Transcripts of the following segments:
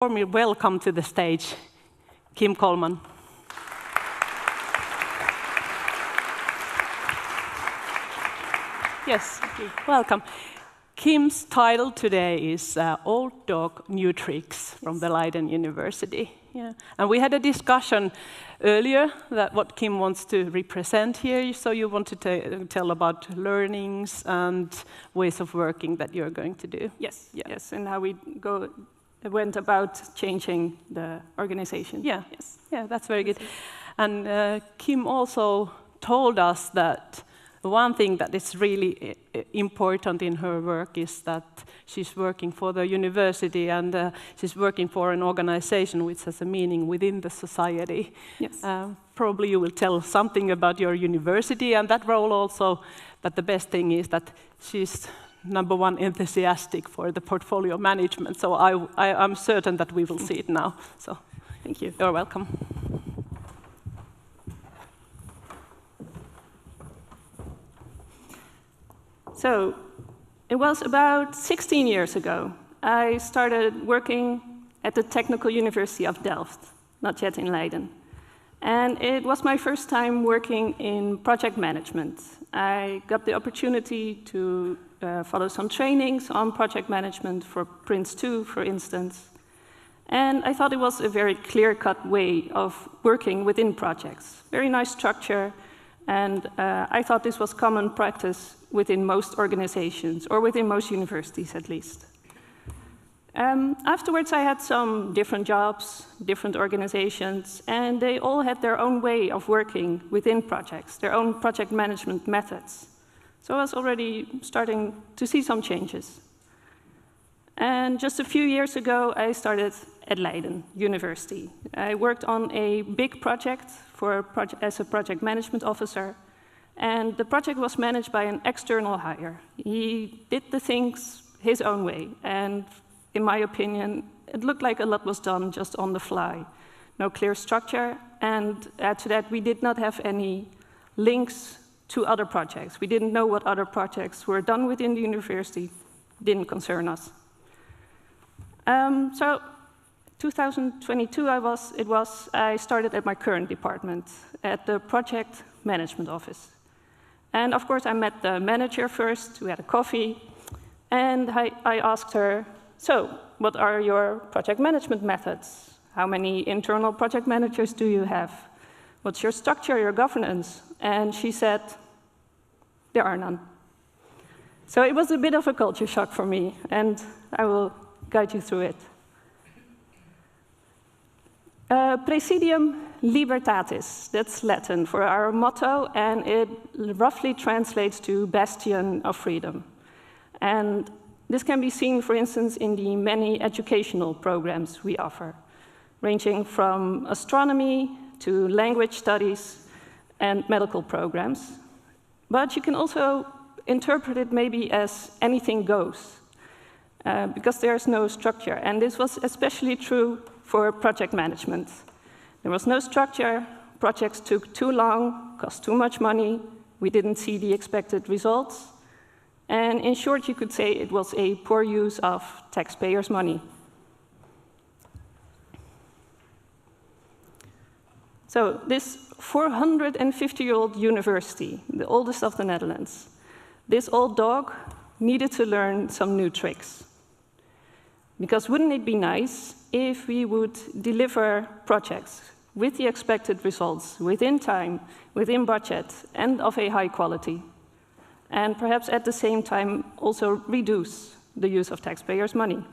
warmly welcome to the stage Kim Colman. Yes, welcome. Kim's title today is Old Dog, New Tricks from the Leiden University. Yeah. And we had a discussion earlier that what Kim wants to represent here, so you want to tell about learnings and ways of working that you're going to do. Yes, yeah. Yes, and how we went about changing the organization. Yeah, yes. Yeah, that's very good. And Kim also told us that one thing that is really important in her work is that she's working for the university and she's working for an organization which has a meaning within the society. Yes. Probably you will tell something about your university and that role also, but the best thing is that she's #1 enthusiastic for the portfolio management, so I'm certain that we will see it now. So, thank you. You're welcome. So, it was about 16 years ago. I started working at the Technical University of Delft, not yet in Leiden. And it was my first time working in project management. I got the opportunity to follow some trainings on project management for Prince 2, for instance. And I thought it was a very clear-cut way of working within projects. Very nice structure, and I thought this was common practice within most organizations, or within most universities at least. Afterwards, I had some different jobs, different organizations, and they all had their own way of working within projects, their own project management methods. So I was already starting to see some changes. And just a few years ago, I started at Leiden University. I worked on a big project as a project management officer, and the project was managed by an external hire. He did the things his own way, and in my opinion, it looked like a lot was done just on the fly. No clear structure, and add to that, we did not have any links to other projects. We didn't know what other projects were done within the university. Didn't concern us. So, 2022 I started at my current department, at the project management office. And of course, I met the manager first, we had a coffee, and I asked her, so, what are your project management methods? How many internal project managers do you have? What's your structure, your governance? And she said, there are none. So it was a bit of a culture shock for me, and I will guide you through it. Praesidium libertatis, that's Latin for our motto, and it roughly translates to bastion of freedom. And this can be seen, for instance, in the many educational programs we offer, ranging from astronomy to language studies and medical programs. But you can also interpret it maybe as anything goes, because there's no structure. And this was especially true for project management. There was no structure, projects took too long, cost too much money, we didn't see the expected results. And in short, you could say it was a poor use of taxpayers' money. So this 450-year-old university, the oldest of the Netherlands, this old dog needed to learn some new tricks. Because wouldn't it be nice if we would deliver projects with the expected results, within time, within budget, and of a high quality? And perhaps at the same time also reduce the use of taxpayers' money.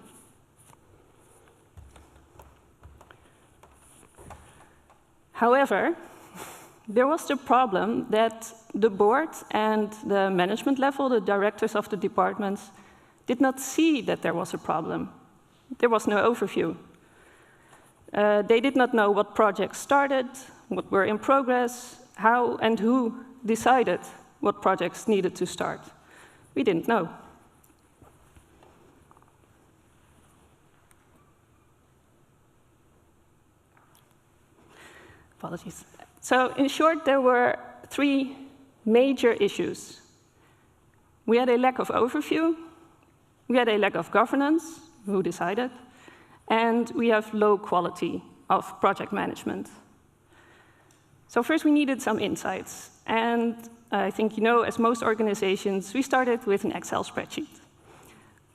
However, there was the problem that the board and the management level, the directors of the departments, did not see that there was a problem. There was no overview. They did not know what projects started, what were in progress, how and who decided what projects needed to start. We didn't know. Apologies. So in short, there were 3 major issues. We had a lack of overview, we had a lack of governance, who decided, and we have low quality of project management. So first we needed some insights, and I think you know, as most organizations, we started with an Excel spreadsheet.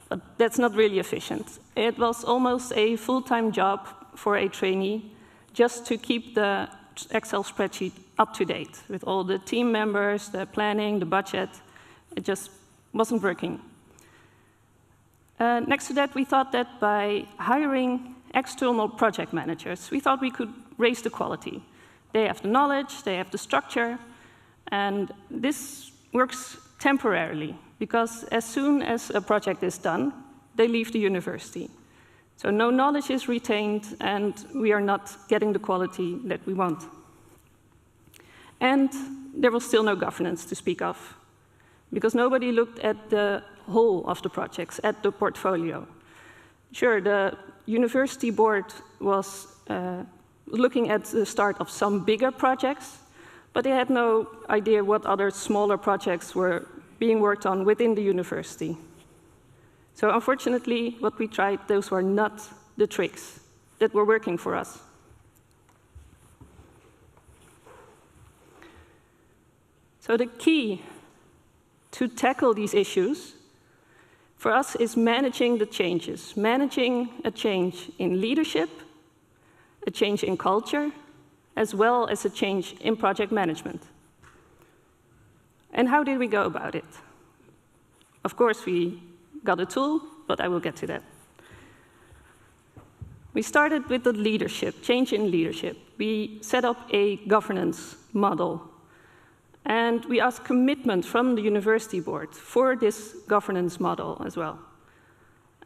But that's not really efficient. It was almost a full-time job for a trainee just to keep the Excel spreadsheet up to date with all the team members, the planning, the budget. It just wasn't working. Next to that, we thought that by hiring external project managers, we thought we could raise the quality. They have the knowledge, they have the structure, and this works temporarily, because as soon as a project is done, they leave the university. So no knowledge is retained, and we are not getting the quality that we want. And there was still no governance to speak of, because nobody looked at the whole of the projects, at the portfolio. Sure, the university board was looking at the start of some bigger projects, but they had no idea what other smaller projects were being worked on within the university. So unfortunately, what we tried, those were not the tricks that were working for us. So the key to tackle these issues for us is managing the changes, managing a change in leadership, a change in culture, as well as a change in project management. And how did we go about it? Of course, we got a tool, but I will get to that. We started with the leadership, change in leadership. We set up a governance model, and we asked commitment from the university board for this governance model as well.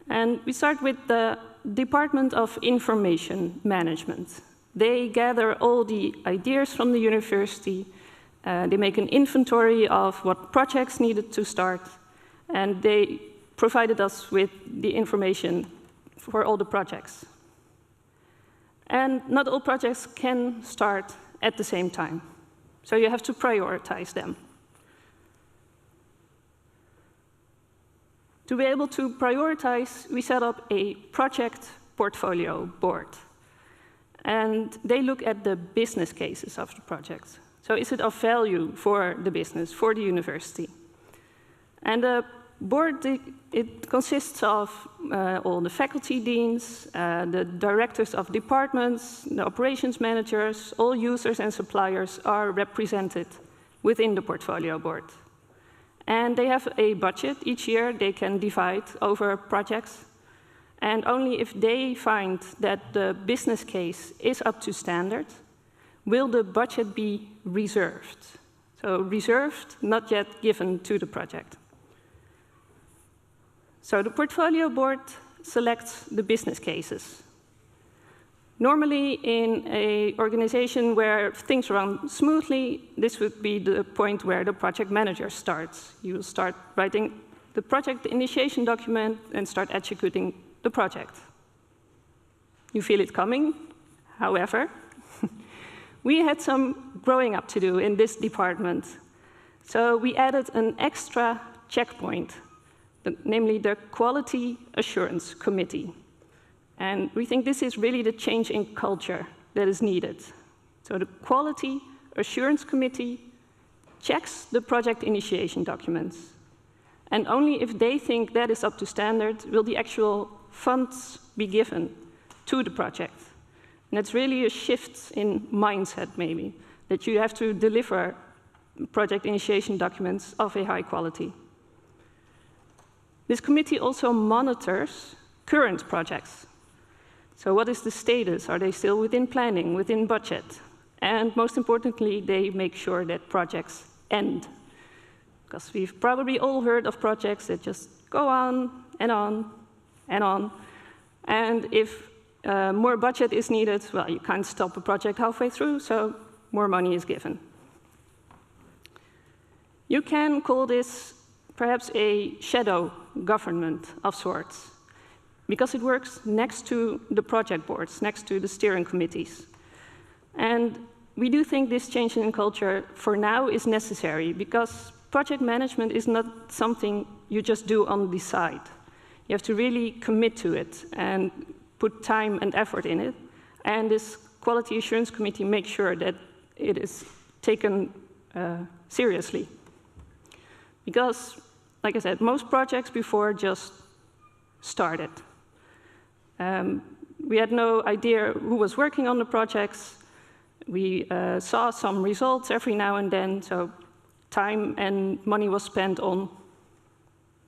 And we start with the Department of Information Management. They gather all the ideas from the university, they make an inventory of what projects needed to start, and they provided us with the information for all the projects. And not all projects can start at the same time, so you have to prioritize them. To be able to prioritize, we set up a project portfolio board. And they look at the business cases of the project. So is it of value for the business, for the university? And the board, it consists of all the faculty deans, the directors of departments, the operations managers, all users and suppliers are represented within the portfolio board. And they have a budget each year they can divide over projects. And only if they find that the business case is up to standard, will the budget be reserved. So reserved, not yet given to the project. So the portfolio board selects the business cases. Normally, in an organization where things run smoothly, this would be the point where the project manager starts. You will start writing the project initiation document and start executing the project. You feel it coming, however. We had some growing up to do in this department. So we added an extra checkpoint, namely the Quality Assurance Committee. And we think this is really the change in culture that is needed. So the Quality Assurance Committee checks the project initiation documents. And only if they think that is up to standard will the actual funds be given to the project. And it's really a shift in mindset, maybe, that you have to deliver project initiation documents of a high quality. This committee also monitors current projects. So what is the status? Are they still within planning, within budget? And most importantly, they make sure that projects end. Because we've probably all heard of projects that just go on and on and on. And if more budget is needed, well, you can't stop a project halfway through, so more money is given. You can call this perhaps a shadow government of sorts, because it works next to the project boards, next to the steering committees. And we do think this change in culture for now is necessary, because project management is not something you just do on the side. You have to really commit to it and put time and effort in it, and this quality assurance committee makes sure that it is taken seriously. Because, like I said, most projects before just started. We had no idea who was working on the projects. We saw some results every now and then, so time and money was spent on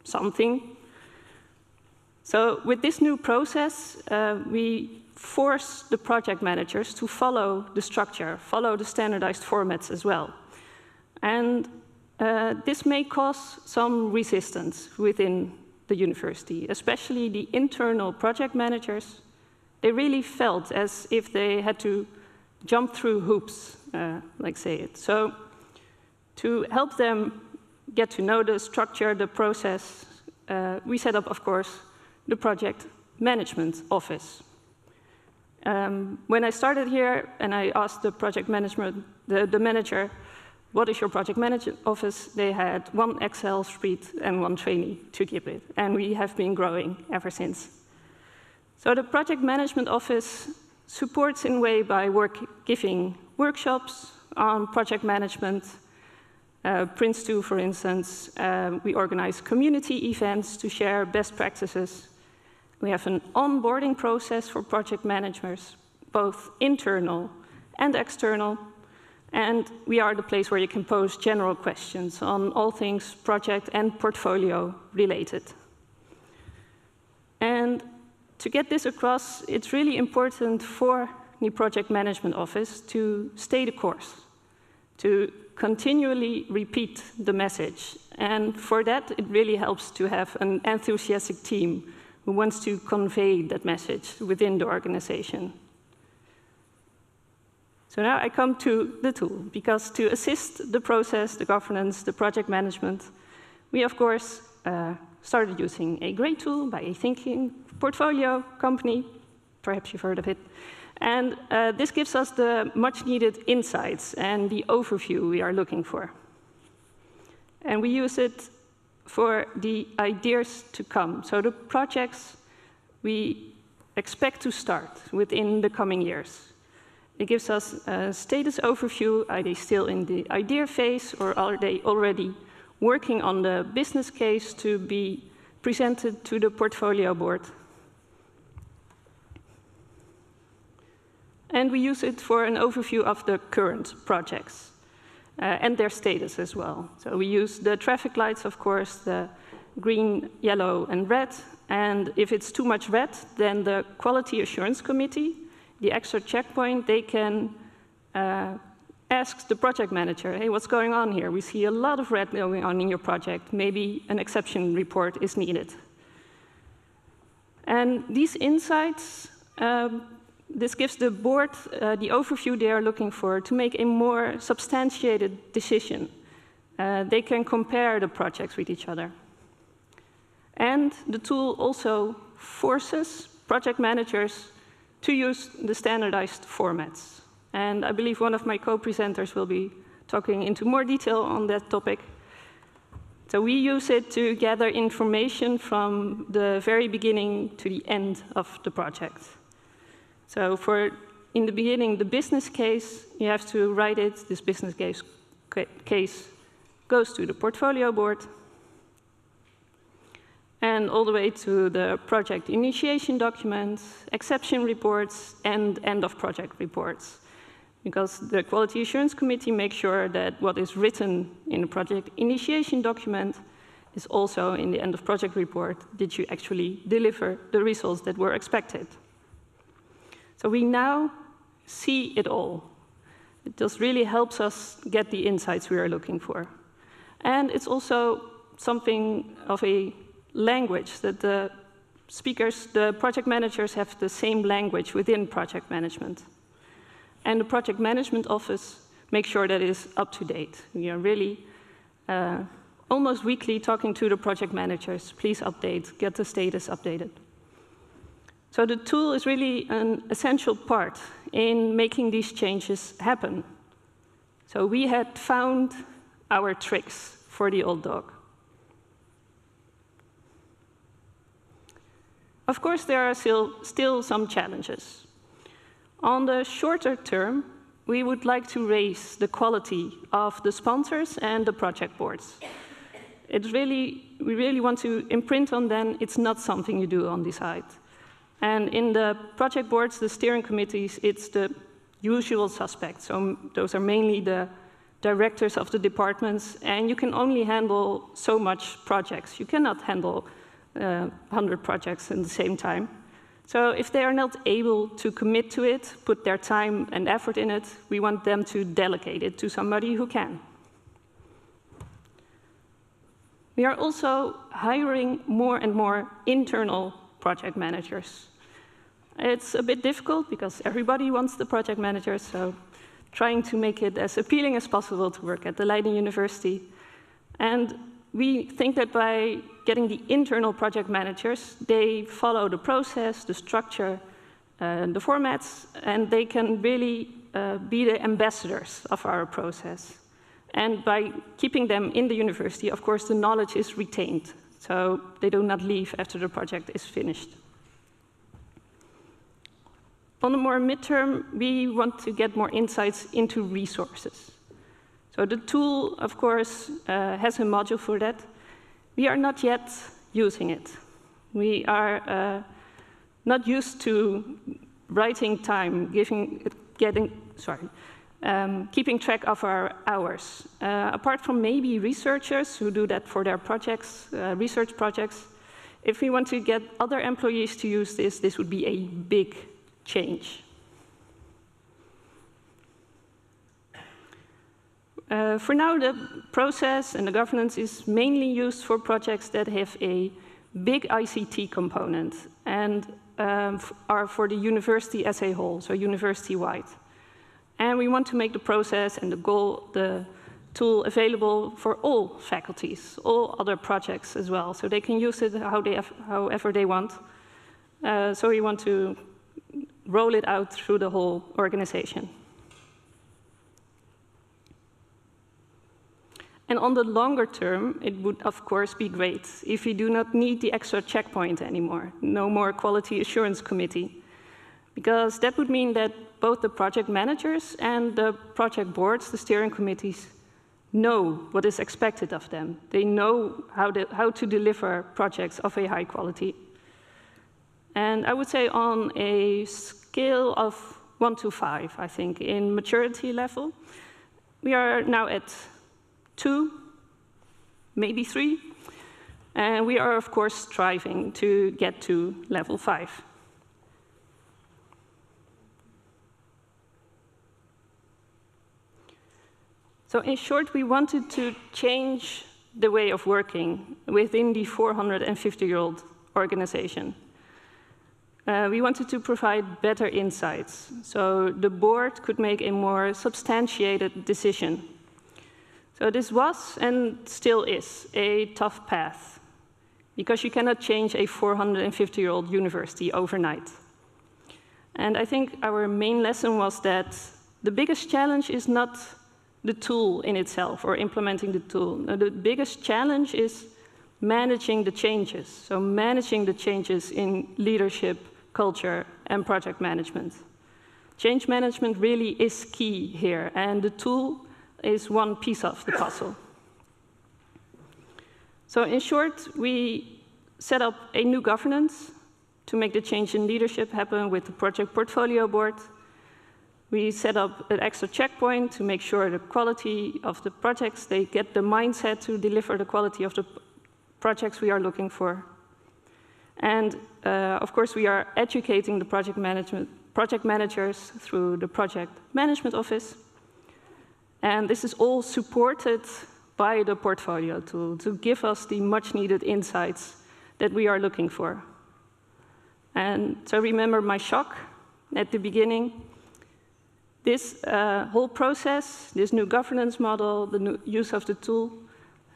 something. So with this new process, we force the project managers to follow the structure, follow the standardized formats as well. And this may cause some resistance within the university, especially the internal project managers. They really felt as if they had to jump through hoops, like say it. So to help them get to know the structure, the process, we set up, of course, the project management office. When I started here and I asked the project management, the manager, what is your project management office? They had one Excel sheet and one trainee to keep it. And we have been growing ever since. So the project management office supports in a way by giving workshops on project management. Prince2, for instance, we organize community events to share best practices. We have an onboarding process for project managers, both internal and external. And we are the place where you can pose general questions on all things project and portfolio related. And to get this across, it's really important for the project management office to stay the course, to continually repeat the message. And for that, it really helps to have an enthusiastic team who wants to convey that message within the organization. So now I come to the tool, because to assist the process, the governance, the project management, we, of course, started using a great tool by a thinking portfolio company. Perhaps you've heard of it. And this gives us the much-needed insights and the overview we are looking for. And we use it for the ideas to come. So the projects we expect to start within the coming years. It gives us a status overview. Are they still in the idea phase, or are they already working on the business case to be presented to the portfolio board? And we use it for an overview of the current projects and their status as well. So we use the traffic lights, of course, the green, yellow, and red. And if it's too much red, then the Quality Assurance Committee, the extra checkpoint, they can ask the project manager, hey, what's going on here? We see a lot of red going on in your project. Maybe an exception report is needed. And these insights, this gives the board the overview they are looking for to make a more substantiated decision. They can compare the projects with each other. And the tool also forces project managers to use the standardized formats. And I believe one of my co-presenters will be talking into more detail on that topic. So we use it to gather information from the very beginning to the end of the project. So in the beginning, the business case, you have to write it. This business case goes to the portfolio board, and all the way to the project initiation documents, exception reports, and end-of-project reports. Because the Quality Assurance Committee makes sure that what is written in the project initiation document is also in the end-of-project report. Did you actually deliver the results that were expected? So we now see it all. It just really helps us get the insights we are looking for. And it's also something of a language that the speakers, the project managers have the same language within project management. And the project management office makes sure that it is up to date. We are really almost weekly talking to the project managers. Please update, get the status updated. So the tool is really an essential part in making these changes happen. So we had found our tricks for the old dog. Of course, there are still some challenges. On the shorter term, we would like to raise the quality of the sponsors and the project boards. We really want to imprint on them, it's not something you do on the side. And in the project boards, the steering committees, it's the usual suspects. So those are mainly the directors of the departments, and you can only handle so much projects. You cannot handle 100 projects at the same time. So if they are not able to commit to it, put their time and effort in it, we want them to delegate it to somebody who can. We are also hiring more and more internal project managers. It's a bit difficult because everybody wants the project manager, so trying to make it as appealing as possible to work at the Leiden University. And we think that by getting the internal project managers, they follow the process, the structure, the formats, and they can really be the ambassadors of our process. And by keeping them in the university, of course, the knowledge is retained, so they do not leave after the project is finished. On the more midterm, we want to get more insights into resources. So the tool, of course, has a module for that. We are not yet using it. We are not used to writing time, keeping track of our hours. Apart from maybe researchers who do that for their projects, research projects, if we want to get other employees to use this, this would be a big change. For now, the process and the governance is mainly used for projects that have a big ICT component and are for the university as a whole, so university-wide. And we want to make the process and the tool available for all faculties, all other projects as well, so they can use it however they want. So we want to roll it out through the whole organization. And on the longer term, it would, of course, be great if we do not need the extra checkpoint anymore, no more quality assurance committee, because that would mean that both the project managers and the project boards, the steering committees, know what is expected of them. They know how to deliver projects of a high quality. And I would say on a scale of 1 to 5, I think, in maturity level, we are now at 2, maybe 3, and we are, of course, striving to get to level 5. So in short, we wanted to change the way of working within the 450-year-old organization. We wanted to provide better insights, so the board could make a more substantiated decision. So this was, and still is, a tough path, because you cannot change a 450-year-old university overnight. And I think our main lesson was that the biggest challenge is not the tool in itself, or implementing the tool. No, the biggest challenge is managing the changes, so managing the changes in leadership, culture, and project management. Change management really is key here, and the tool is one piece of the puzzle. So in short, we set up a new governance to make the change in leadership happen with the project portfolio board. We set up an extra checkpoint to make sure the quality of the projects, they get the mindset to deliver the quality of the projects we are looking for. And of course, we are educating the project managers through the project management office. And this is all supported by the portfolio tool to give us the much needed insights that we are looking for. And so remember my shock at the beginning. This whole process, this new governance model, the new use of the tool,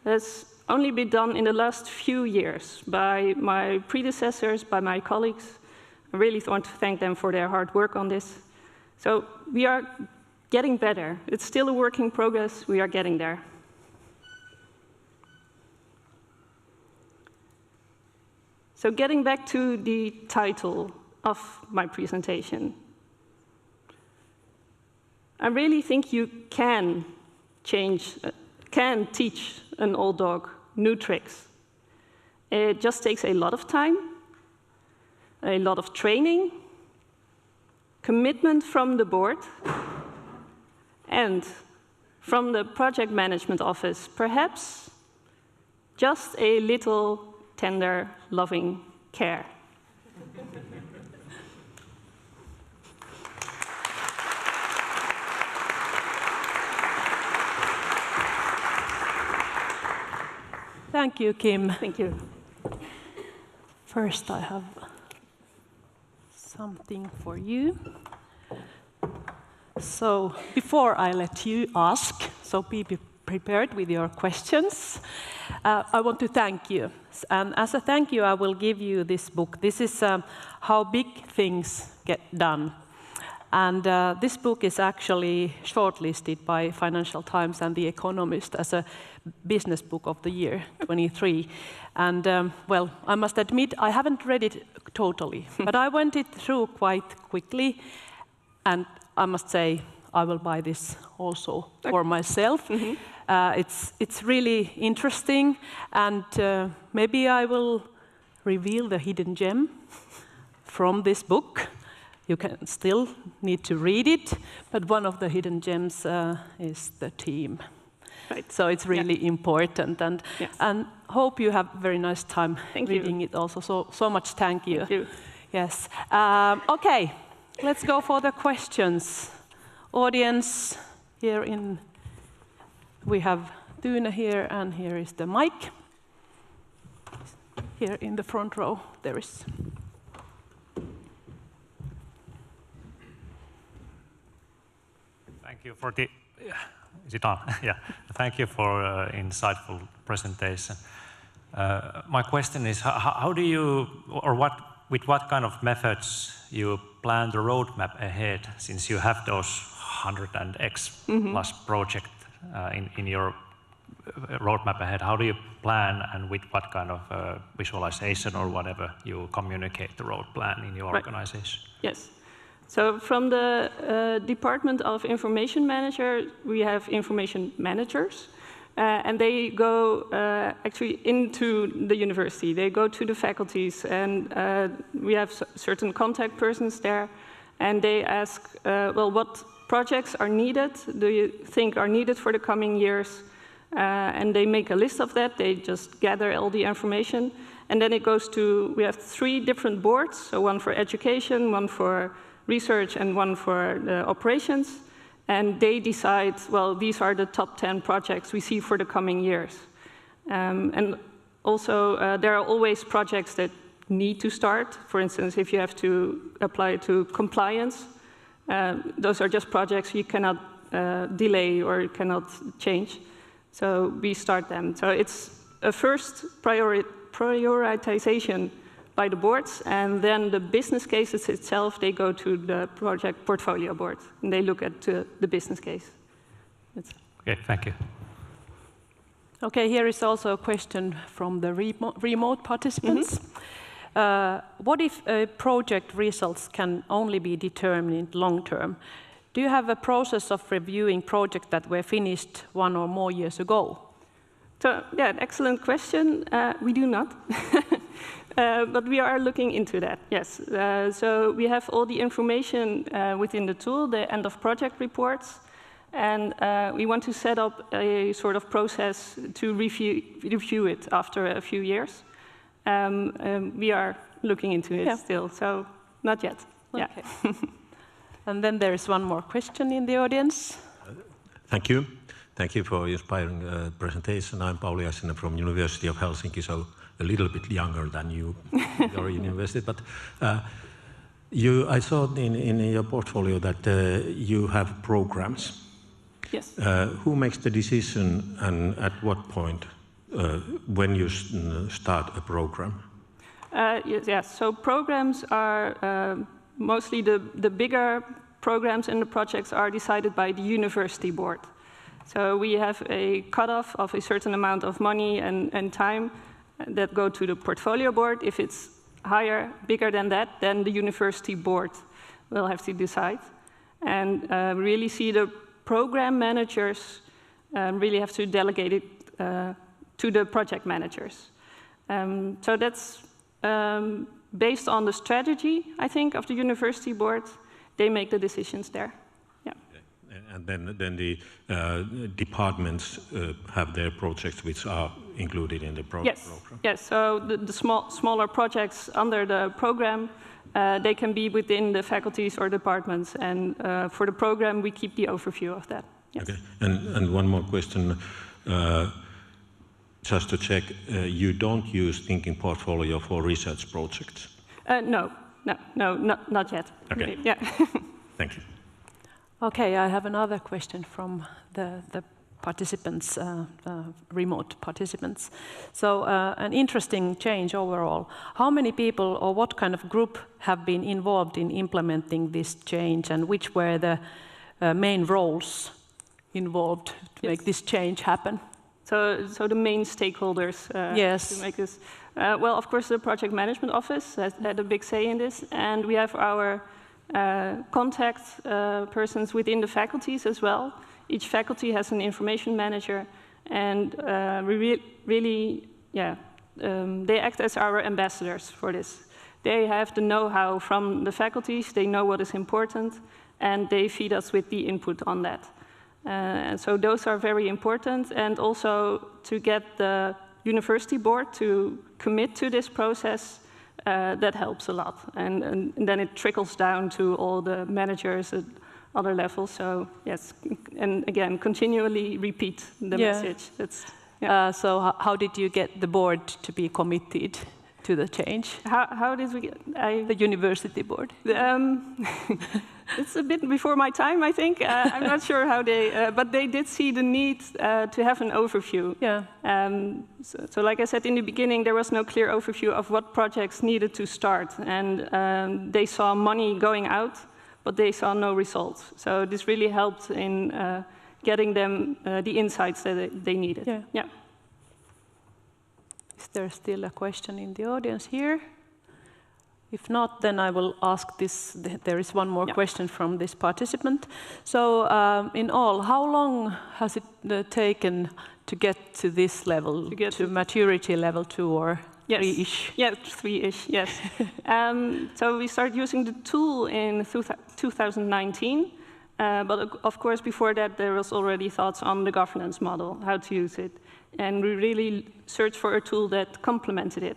has only been done in the last few years by my predecessors, by my colleagues. I really want to thank them for their hard work on this. So we are getting better. It's still a work in progress. We are getting there. So getting back to the title of my presentation, I really think you can teach an old dog new tricks. It just takes a lot of time, a lot of training, commitment from the board, and from the project management office, perhaps just a little tender, loving care. Thank you, Kim. Thank you. First, I have something for you. So before I let you ask, so be prepared with your questions. I want to thank you. And as a thank you, I will give you this book. This is How Big Things Get Done. And this book is actually shortlisted by Financial Times and The Economist as a business book of the year 23. And well, I must admit, I haven't read it totally, but I went it through quite quickly. And I must say, I will buy this also for myself. Mm-hmm. It's really interesting, and maybe I will reveal the hidden gem from this book. You can still need to read it, but one of the hidden gems is the team. Right. So it's really important, and yes. And hope you have very nice time reading it also. So much thank you. Thank you. Yes. Okay, let's go for the questions. Audience here we have Tune here, and here is the mic. Here in the front row, there is. Thank you for the. Is it on? Yeah. Thank you for insightful presentation. My question is, how do you, or with what kind of methods you plan the roadmap ahead, since you have those 100 and X plus project in your roadmap ahead? How do you plan, and with what kind of visualization or whatever you communicate the road plan in your organization? Yes. So from the Department of Information Manager, we have information managers, and they go actually into the university. They go to the faculties, and we have certain contact persons there, and they ask, well, what projects are needed, do you think are needed for the coming years? And they make a list of that. They just gather all the information, and then it goes to, we have 3 different boards, so one for education, one for research, and one for the operations, and they decide, well, these are the top 10 projects we see for the coming years. And also, there are always projects that need to start. For instance, if you have to apply to compliance, those are just projects you cannot delay or cannot change. So we start them. So it's a first prioritization by the boards, and then the business cases itself, they go to the project portfolio board, and they look at the business case. Okay, thank you. Okay, here is also a question from the remote participants. What if project results can only be determined long term? Do you have a process of reviewing projects that were finished 1 or more years ago? So, yeah, excellent question. We do not. But we are looking into that, yes. So we have all the information within the tool, the end of project reports, and we want to set up a sort of process to review it after a few years. We are looking into it still, so not yet. Okay. Yeah. And then there is one more question in the audience. Thank you. Thank you for your inspiring presentation. I'm Pauli Assinen from University of Helsinki, so a little bit younger than you, your university. But I saw in your portfolio that you have programs. Yes. Who makes the decision, and at what point when you start a program? Yes. So programs are mostly the bigger programs and the projects are decided by the university board. So we have a cutoff of a certain amount of money and time that go to the portfolio board. If it's bigger than that, then the university board will have to decide. And really see the program managers really have to delegate it to the project managers. So that's based on the strategy, I think, of the university board. They make the decisions there. Yeah. And then the departments have their projects which are included in the program? Yes, so the smaller projects under the program, they can be within the faculties or departments. And for the program, we keep the overview of that. Yes. Okay, and one more question. Just to check, you don't use Thinking Portfolio for research projects? No, not yet. Okay. Yeah. Thank you. Okay, I have another question from the participants, remote participants. So an interesting change overall. How many people or what kind of group have been involved in implementing this change, and which were the main roles involved to make this change happen? So the main stakeholders to make this. Well, of course, the project management office has had a big say in this, and we have our contact persons within the faculties as well. Each faculty has an information manager, and they act as our ambassadors for this. They have the know-how from the faculties, they know what is important, and they feed us with the input on that. And so those are very important, and also to get the university board to commit to this process, that helps a lot. And then it trickles down to all the managers at other levels. So yes, and again, continually repeat the message. So how did you get the board to be committed to the change? How did we get... The university board. It's a bit before my time, I think. I'm not sure how they... but they did see the need to have an overview. Yeah. So like I said in the beginning, there was no clear overview of what projects needed to start. And they saw money going out, but they saw no results. So this really helped in getting them the insights that they needed. Yeah. Is there still a question in the audience here? If not, then I will ask this. There is one more question from this participant. So in all, how long has it taken to get to this level, to maturity level 2 or 3-ish? Yeah, 3-ish, yes. So we started using the tool in 2019. But of course, before that, there was already thoughts on the governance model, how to use it. And we really searched for a tool that complemented it.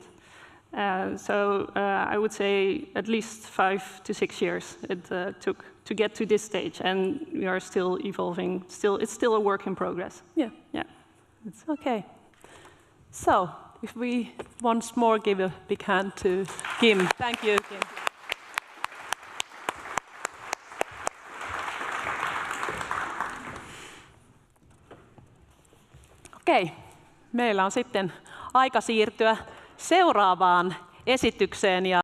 So I would say at least 5 to 6 years it took to get to this stage, and we are still evolving. It's still a work in progress. Yeah. It's okay. So if we once more give a big hand to Kim. Thank you, Kim. Okei, meillä on sitten aika siirtyä seuraavaan esitykseen.